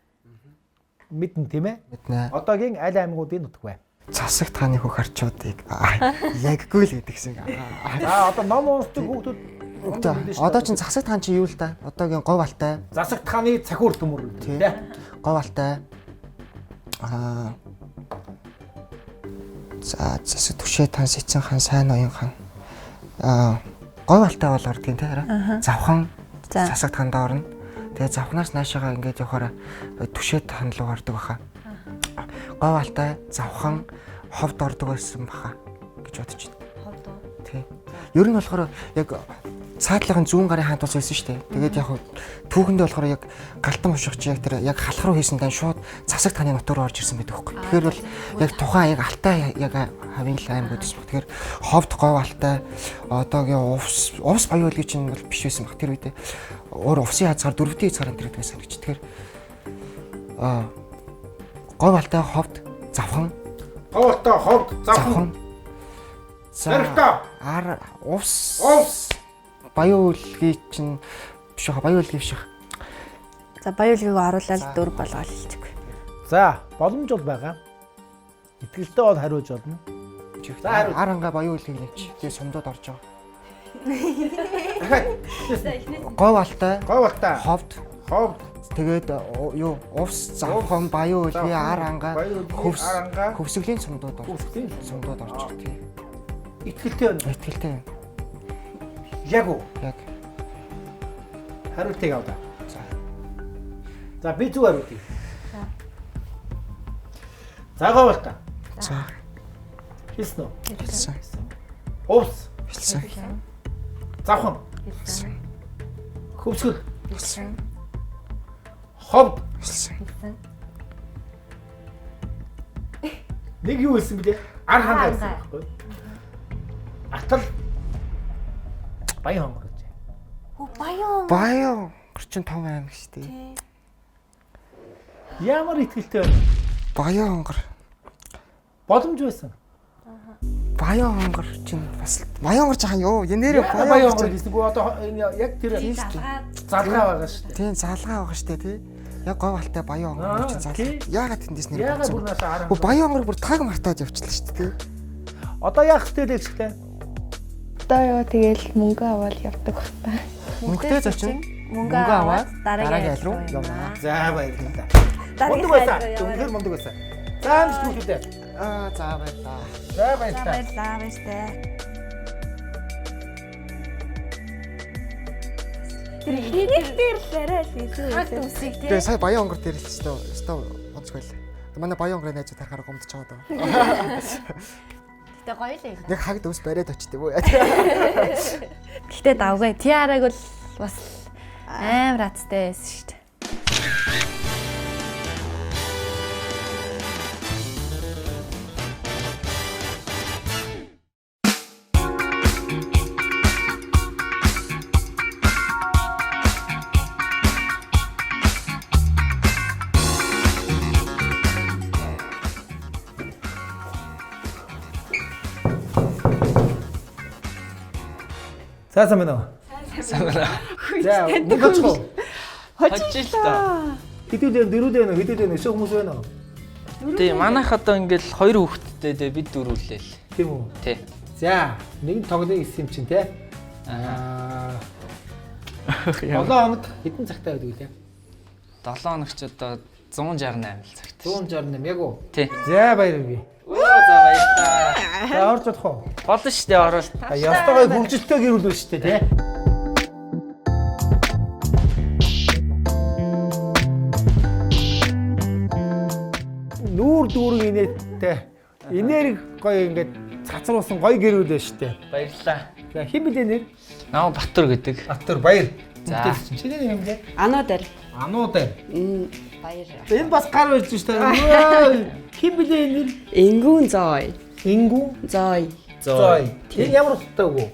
мэднэ тийм ээ? Мэднэ. Одоогийн аль аймагуудын нутаг вэ? Засагт хааны хөх харчуудыг яггүй л гэдэг шиг. Одоо ном уншдаг хүүхдүүд Одоо чин засагт хаан чи юу л да? Одоогийн говь алтай. Засагтханы цахиур төмөр тийм ээ? Говь алтай. За засаг түшээ тан сэцэн хаан сайн ноён хаан. Говь алтай болохоор тийм тий хараа. Завхан засагт хаанд орно. Тэгээ завхнаас наашаага ингээд явахаараа түшээ таан руу ордог баха. Говь алтай завхан ховд ордог байсан баха гэж бодож байна. Ховд уу? Тий. Ер нь болохоор яг цаатлахын зүүн гарын хаант ус байсан шүү дээ. Тэгээд яг түүхэндээ болохоор яг галтан ушигч яг тэр яг халах руу хийсэн дан шууд засагт хааны нутаг руу орж ирсэн байдаг хөөхгүй. Тэгэхээр бол яг тухайн яг алтай яг хавийн аймаг гэсэн баг. Тэгэхээр ховд говь алтай одоогийн увс баян үлгий чинь бол биш байсан баг тэр үедээ. Өөр увсын хязгаар дөрөвдийн хязгаар энэ байсан гэж. Тэгэхээр говь алтай ховд завхан. Говь алтай ховд завхан. За увс баян үлгий чинь биш хаа баян үлгий биш. За баян үлгийг оруулаад 4 болгоод хэлчихв. За боломж бол байгаа. Итгэлтэй бол хариуж болно. За харанга баян үлгийг нэвч. Тэгээ сумдод орж байгаа. Говь алтай ховд тэгээд юу увс завхан баян үлгий харанга хөвсгөлийн сумдод орж байгаа. Итгэлтэй байна. Итгэлтэй байна. Яг уу? Яг. Хариултыг авлаа. За би зүг хариултыг. За говь алтай. За. Хэлсэн үү? Хэлсэн. Увс. Хэлсэн. Завхан. Хэлсэн. Хөвсгөл. Хэлсэн. Ховд. Хэлсэн. Нэг юу хэлсэн бэлээ? Ар хангаа гэсэн байхгүй. Атал баян хонгор гэж. Баян 35 аймаг шүү дээ. Ямар итгэлтэй байна? Баян хонгор. Боломж байсан. Баян хонгор чинь бас баян хонгор жахан юу? Янэрэ баян хонгор гэснэггүй одоо яг тэр залгаа байгаа шүү дээ. Тийм залгаа байгаа шүү дээ тий. Яг говь алтай баян хонгор чинь залгаа. Яагаад тэндээс нэр болсон? Баян хонгор бүр таг мартаад явчихлаа шүү дээ. Одоо яах вэ лэгчтэй? Одоо яа тэгэл мөнгө аваад явдаг байна. Мөнгөтэй зочин. Мөнгө аваад дараагийн айл руу явна. За баярлалаа. Мундаг байсан. Үнэхээр мундаг байсан. За амжилт хүсье. За баярлалаа. За баярлалаа. Баярлалаа баяртай. Тэр хийх дээрлээрээ л илүү. Хагт үсийг тий. Тэгээ сая баян хонгор дээр л өстөө онцгой л. Манай баян хонгорын найзууд харахаар гомдож байгаа даа. Гэтэ гоё л юм. Яг хагд ус бариад очтыг үү. Гэтэ давгүй. Тиараг бол бас амар аттай байсан шүү дээ. Сайн байна уу? Сайн байна. За, мөнгө очих. Хожиж л та. Хэдүүлээ дөрүүдээ хэдүүлээ өсөө хүмүүс байна уу? Тий, манайх одоо ингээл 2 хүүхэдтэй дээ бид дөрвөлээл. Тийм үү? Тий. За, нэг тоглоё гэсэн юм чинь те. 7 хоног хэдэн цагтаа байдаг вэ? 7 хоногч одоо 168 л цагт. 168 яг уу? Тий. За баярлалаа. За баярлалаа. За орж чадах уу? Болно шүү дээ орол. Ястагай хөгжилтэй гэрүүлвэ шүү дээ тий. Нүүр дүүрэн инээдтэй. Энерги гоё ингээд цацруулсан гоё гэрүүлвэ шүү дээ. Баярлалаа. За хэн блэ нэр? Наа Батур гэдэг. Батур баяр. За. Чиний нэр юм бэ? Ануудар. Ануудар. Баяр. Энэ бас гар барьж штэ. Хин блэ энэ? Ингүүн зой. Ингүүн Зой. зой. Энэ ямар утгатай вэ?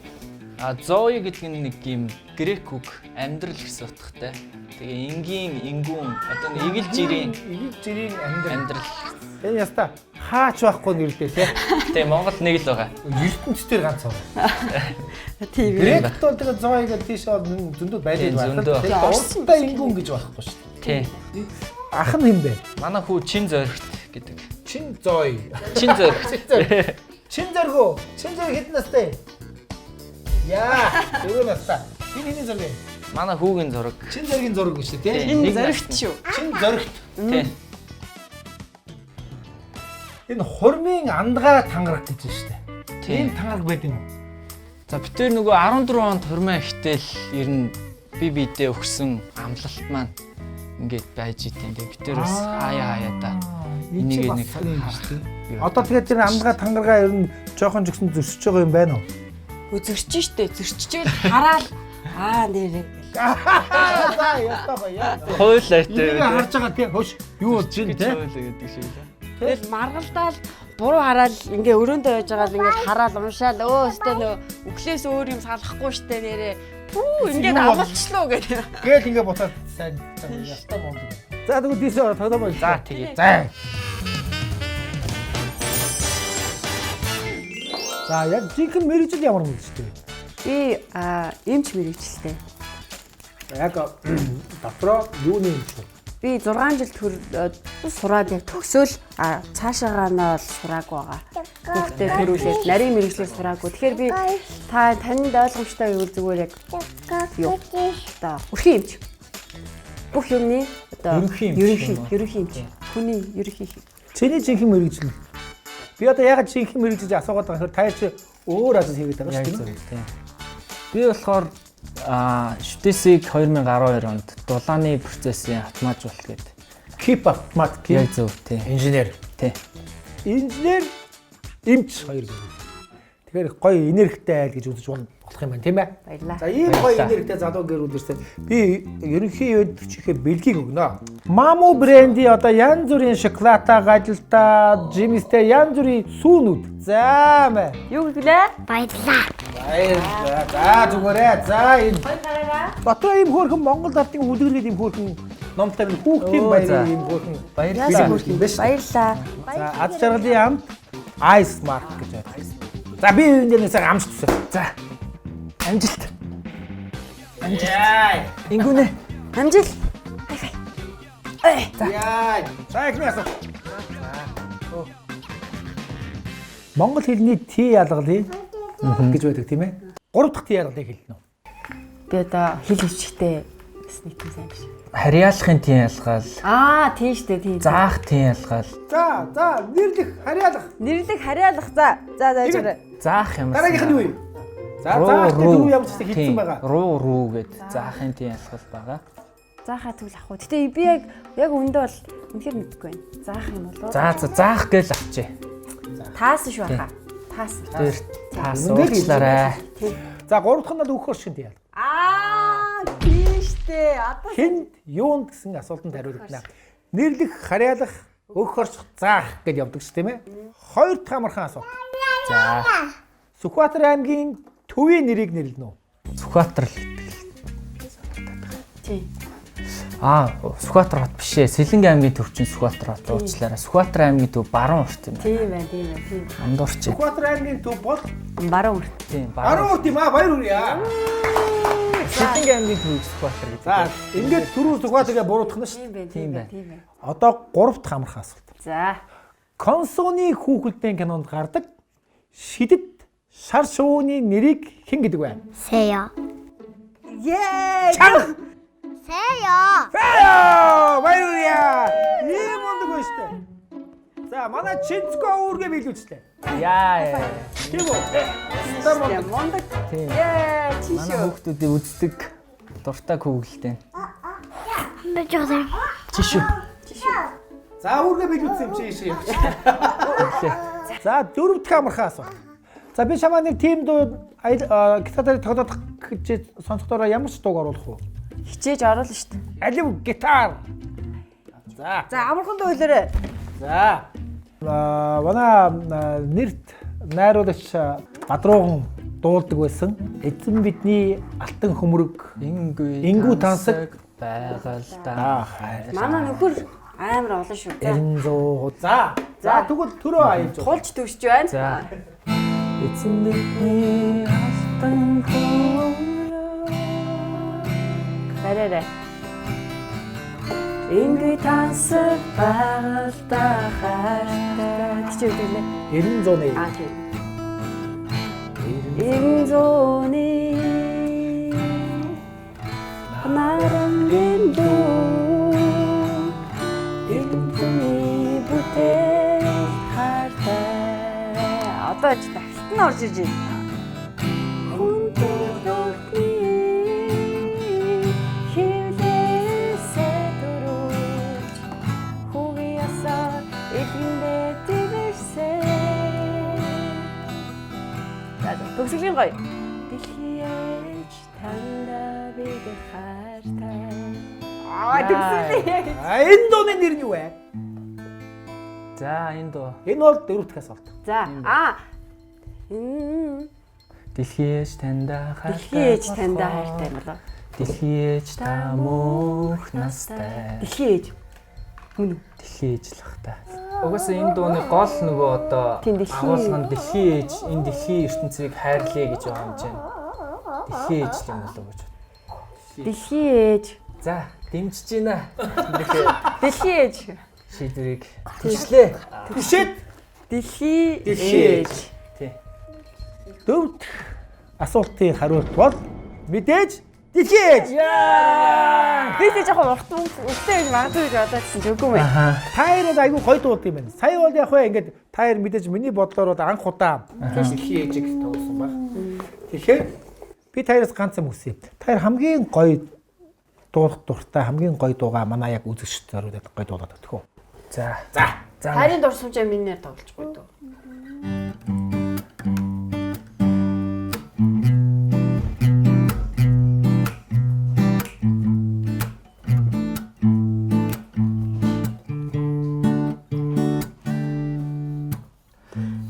Зои гэдэг нь нэг юм грек үг амьдрал гэсэн утгатай. Тэгээ энгийн ингүүн одоо нэг игэл жирийн амьдрал. Энэ яста хаач байхгүй нэрлээ тий. Тэгээ Монгол нэг л байгаа. ертөнцийн ганц цог. Тийм. Грект бол тэгээ зой гэдэг тийш зөндөө байдаг байна. Тэгээ урстай ингүүн гэж байхгүй шүү дээ. Тий. Ах нь хэм бэ? Манай хүү чин зоригт гэдэг. Чин зой. Чин зориг. Чин зориг. Чин зориг хэдэн настай? Яа, дөрөв настай. Хиний зориг. Манай хүүгийн зураг. Чин зоригийн зураг биш үү тий? Чин зоригт шүү. Чин зоригт. Тий. Энэ хурмын андгаа тангараг гэж байна шүү дээ. Тийм. Энэ тангараг байд юм уу? За бид тэр нөгөө 14 онд хурмаа ихтэл ер нь биедээ өгсөн амлалт маань ингээд байж идэв. Тэгээ бид тэр бас хаяа да. Энийг нэг Одоо тэгээд тэр андгаа тангаргаа ер нь жоохон ч гэсэн зөрчиж байгаа юм байна уу? Зөрчиж штэ. Зөрчижэл хараал нэрээ. За ястаа баяа. Хойлоо Энийг харж байгаа тий. Хөш юу болж байна тий? Хойлоо гэдэг шиг л. Тэгэл маргалдаал буруу хараал ингээ өрөөндөө байж байгаа л ингээ хараал уншаал өстөө нөө өглөөс өөр юм салахгүй штэ нэрээ. Пүү ингээд амлалчлаа гэдэг. Гээл ингээ бутаад сайн ястаа бонд. За тэгвэл дийс тоглоо баяа. За тэгээ. За. За яг жинхэнэ мэрэгжил ямар мэрэгжил вэ? Би эмч мэрэгчлээ. Яг дотроо юуны эмч вэ? Би 6 жил сураад яг төгсөөл цаашаагаа нь бол сураагүй байгаа. Хүүхдээ төрүүлээд нарийн мэрэгчлэр сураагүй. Тэгэхээр би танд ойлгомжтой юу зүгээр яг юу одоо өрхийн эмч. Бүх юмны одоо ерөнхий эмч. Хүний ерөнхий. Чиний жинхэнэ мэрэгжил. Би одоо ягаад жинхэнэ мэрэгжил асуугаад байгаа хэрэг та чи өөр ажил хийгээд байгаа шүү дээ. Би болохоор шүтээсийг 2012 онд дулааны процессын автоматжуулалт гэдэг. Keep автомат яг зөв тий. Инженер. Тий. Инженер эмч хоёр гэх. Тэгэхээр гоё энергитэй айл гэж үзэж болох юм байна тийм ээ. Баярлалаа. За ийм гоё энергитэй залуу гэрүүл ирсэн. Би ерөнхий өдөрчийнхээ бэлгийг өгнө. Mamu брендийн одоо янз бүрийн шоколадаа гадилтаа, жимстэй янз бүрийн сүүнүүд. За мэ. Юу гэглээ? Баярлалаа. За зүгээрээ. За энэ. Дотоо ийм хөөрхөн Монгол ардын үлгэргээд ийм хөөрхөн номтой минь хүүхдийн баярын ийм хөөрхөн баярлалаа. Баярлалаа. За ад жаргалын амт Ice Mark гэж байна. За би эндээс амжилт хүсье. За. Амжилт. Ингүнэ. Амжилт. Яа. За ихний асуу. Монгол хэлний Т ялгалыг гэж байдаг тийм ээ. 3 дахь Т ялгалыг хэлнэ үү? Би одоо хэл хөвчтэй бас нэг тийм сайн биш. Харьяалахын тийм ялгаал. Тийм штэ тийм. Заах тийм ялгаал. За нэрлэх харьяалах. Нэрлэх харьяалах за жирэ. Заах юм. Дараагийнх нь юу вэ? За заахын төв ямар ч гэсэн хэлсэн байгаа. Руу гэд заахын тийм ялгал байгаа. Заахаа тэгвэл ах уу. Гэтэ би яг өндөө бол үнэхээр мэдэхгүй байна. Заах юм болоо. Заах гээл авчээ. Таас шүү хаа. Таас. Тэр таас уучлаарай. За 3 дахь нь бол өгөхөр шиг тийм. Тийм штэ. Одоо Хэнд юунд гэсэн асуултанд хариулна. Нэрлэх, харьяалах, өгөхөрч, заах гэж явдаг ш тийм ээ. 2 дахь амархан асуулт. За. Сүхбаатар аймгийн төвийн нэрийг нэрлэнэ үү? Сүхбаатар л. тийм. Сүхбаатар хот биш ээ. Сэлэнгэ аймгийн төвчин Сүхбаатар хот уучлаарай. Сүхбаатар аймгийн төв баруун урт юм. Тийм байна. Андуурч. Сүхбаатар аймгийн төв бол баруун урт. Тийм, баруун урт юм аа. Баяр хүрье. Сэлэнгэ аймгийн төв Сүхбаатар гэдэг. За, ингээд түрүү Сүхбаатарыг буруутгах нь ш. Тийм байна. Одоо 3 дахь амархан асуулт. За. Консуны хүүхэлдэйн кинонд гардаг шидэт шар шувууны нэрийг хэн гэдэг вэ? Сэё. Чанга. Сэё. Баяр хүрье. Ийм мундаг байна штэ. За, манай Чинцко үүргээ биелүүлчихлээ. Яа. Тийм үү? Мундаг. Тийм. Тийш Манай хүүхдүүдийг үздэг дуртай хүүгэлтэй. Бэж байгаа. Тийш үү. За, үүргээ биелүүлсэн юм чи ийш. За, 4 дахь амархан асуулт. За, би чамаа нэг тим дуу гитараар тоглох гэж сонсохдоо ямар ч дууг оруулах уу? Хичээж оруулна штэ. Алив гитар. За амархандаа хэлээрэй. За. Манай нэрт найруулагч Бадрууган дуулдаг байсан. Эзэн бидний алтан хөмрөг ингүү тансаг байгальдаа хайр. Манай нөхөр амар олон шүү. 900. За тэгвэл төрөө аяж. Тулж төвшж байна. За. Эцэн бидний алтан хөмрөг Хараарай. Ингүү тансаг байгальдаа хайртай. Тэгж үгэлээ. 900-ны. Тийм. 900-ны нарамдэн дүү эдэмтний бүтээл хайртай. Одоо ч дахилт нь орж ирж байна. Төгсгөлийн гоё. Дэлхийж танда бид хайртай. Төгсгөлийн. Энэ дууны нэр нь юу вэ? За энэ дуу. Энэ бол дөрөвдөхөөс болдог. За Дэлхийж танда хайртай. Дэлхийж танда хайртай болоо. Дэлхийж та мөнх настай. Дэлхийж. Мөн үү? Дэлхийж л хата. Угсаа энэ дууны гол нөгөө одоо агуулгын дэлхийн ээж энэ дэлхийн ертөнцийг хайрлая гэж байгаа юм чинь. Дэлхийн ээж юм болов уу гэж. Дэлхийн ээж. За, дэмжиж байна. Дэлхийн ээж. Шийдвэрийг түшлээ. Түшээд дэлхийн ээж. Тий. Дөрөвд асуултын хариулт бол мэдээж дэлхийн ээж. Би ч жоохон урт үстэй гэж магадгүй гэж бодоодсэн ч үгүй мэн. Таяр бол айгүй гоё дуулт юм байна. Сая бол яг хөө ингээд таяр мэдээж миний бодлоор бол анх удаа дэлхийн ээжийг тоглосон баг. Тэгэхээр би таяраас ганц юм үсэе. Таяр хамгийн гоё дуулах дуртай хамгийн гоё дуугаа манай яг үзэгч зориулаад гоё дуулаад өгөх үү. За. Харин дурсамжаа минийэр тоглож гоё дөө.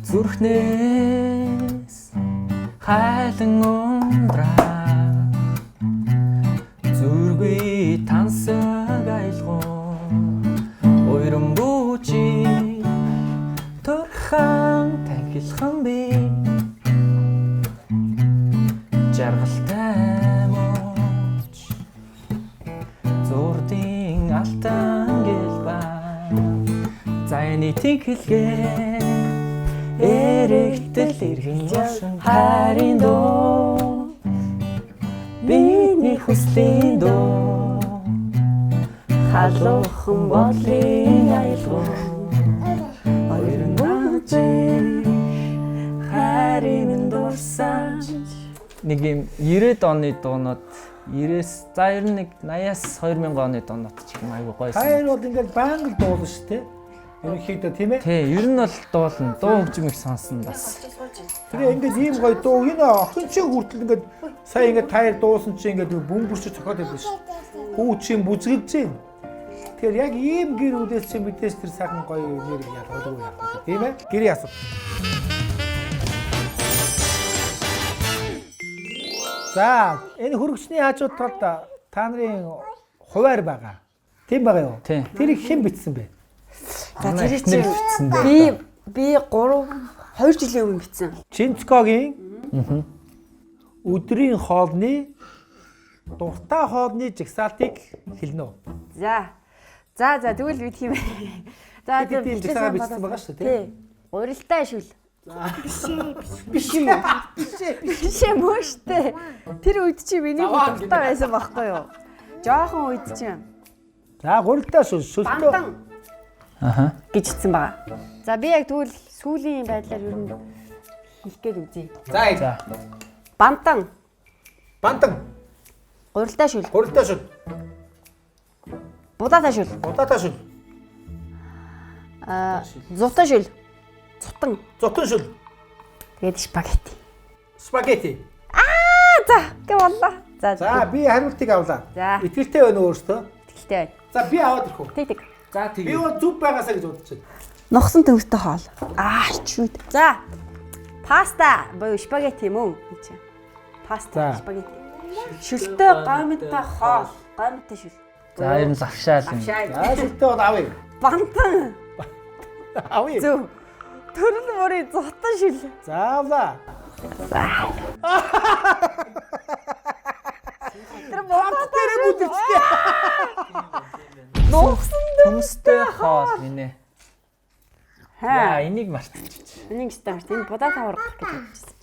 Зүрхнээс хайлан ундраа зүргүй тансаг айлгон уйран бүчи төрхан тахилхан би жаргалтай моч зурдын алтан гэлба зайны тихэлгээ эрэгтэл иргэн яшин хайрын дуу бидний хүслийн дуу халуухан болын айлгон ойрон наач хайрын дурсаж нэг юм 90-ад оны дуунууд 90-с за 91 80-аас 2000 оны дуунууд ч юм айгүй гоё. Хайр бол ингээд байнга дуулна шүү дээ. Ерөнхийдөө тийм ээ. Тий, ер нь бол дуулна. Дуу хөгжим их сонсно бас. Тэгээ ингээд ийм гоё дуу энэ охин чи хүртэл ингээд сая ингээд таяр дуусан чи ингээд бөмбөрч цохоод байдаг шүү. Хүү чи бүзгэлж гин. Тэгэхээр яг ийм гэр бүлээс чи мэдээж тэр сайхан гоё нэр ялгаагүй яах вэ тийм ээ. Гэрийн асуу. За энэ хөргөчний хажууд талд та нарын хуваар байгаа. Тийм байгаа юу? Тэр хэн бичсэн бэ? За тэр чинь би 2 жилийн өмнө бичсэн. Чинцкогийн өдрийн хоолны дуртай хоолны жагсаалтыг хэлнэ үү? За тэгвэл би тийм ээ. За тийм жагсаалтаа бичсэн байгаа шүү дээ. Тий. Урилтай шүл. Биш юм уу штэ. Тэр үед чи миний дуртай байсан байхгүй юу? Жохон үед чинь. За гурилтай шүлтөө гэж хэлсэн байгаа. За би яг тэгвэл сүүлийн байдлаар ер нь хэлэх гээд үзье. За. Бантан. Гурилтай шүл. Будаатай шүл. Зутан шүл. Зутан шүл. Тэгээд спагетти. За гэх боллоо. За би хариултыг авлаа. Итгэлтэй байна уу өөртөө? Итгэлтэй байна. За би аваад ирэх үү? Тэг. За Би бол зүв байгаасаа гэж бодож байна. Нухсан төмөстэй хоол. Чүүд. За. Паста боёо спагетти юм уу? Паста, спагетти. Шүлтэй гомдтой хоол. Гомдтой шүл. За ер нь завшаал юм. Шүлтэй бол авъя. Бантан. Авъя. Зүг. Төрөл мөрийн зутан шүл. Заавла. Тэр баатар бүдэлчтэй. Нухсан Төмстэй хоол гинэ. Яа, энийг мартчихчих. Энийг стаарт энэ будаа таваргах гэж бодчихсон.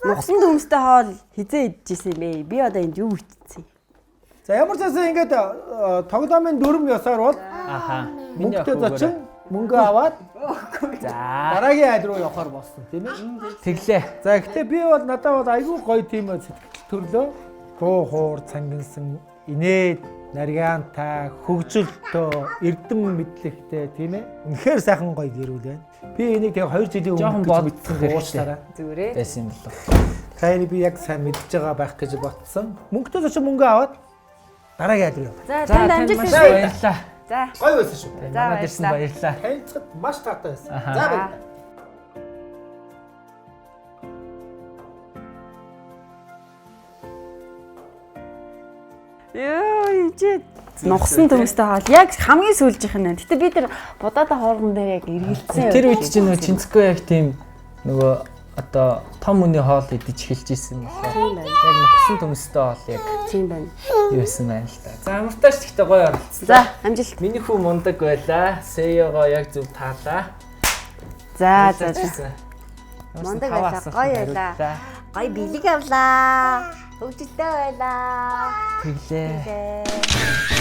Нухсан төмстэй хоол хизээ идчихсэн юм бэ? Би одоо энд юу ичсэн? За ямар ч байсан ингээд тоглоомын дүрм ёсоор бол Аха. мөнгөтэй зочин мөнгө аваад За. дараагийн айл руу явахаар болсон тийм ээ. Тэглээ. За гэхдээ би бол надад бол айгүй гоё тийм сэтгэл төрлөө. Туу хуур цангинсан инээд наргаантай хөгжилтөө эрдэм мэдлэгтэй тийм ээ. Үнэхээр сайхан гоё гэрүүл байна. Би энийг тэгээ 2 жилийн өмнө гэж мэдсэн уушлаараа. Зүгээрээ. Байсан юм болов. Тэгэхээр би яг сайн мэдж байгаа байх гэж бодсон. Мөнгөтэй зочин мөнгө аваад дараагийн айл руу яваа. За танд амжилт хүсье. Баярлалаа. За. Гоё байсан шүү. За Манайд ирсэн баярлалаа. Танилцахад маш таатай байсан. Аха. За баярлалаа. Ёо, чи нухсан төмстэй хоол яг хамгийн сүүлжийнх нь. Гэтэ бид нар будаатай хоолгон дээр яг эргэлцсэн. Тэр үед чинь нөгөө Чинцэко яг тийм нөгөө одоо том үний хоол идэж эхэлж исэн болохоор яг нухсан төмстэй хоол яг тийм байна. юу байсан байна л да. За амартаач гэхдээ гоё оролцсон. За, амжилт. Миний хүү мундаг байлаа. Сэёгоо яг зөв таалаа. За. Мундаг байлаа, гоё байлаа. Гоё бэлэг авлаа. Хөгжилтэй байлаа. Тэглээ.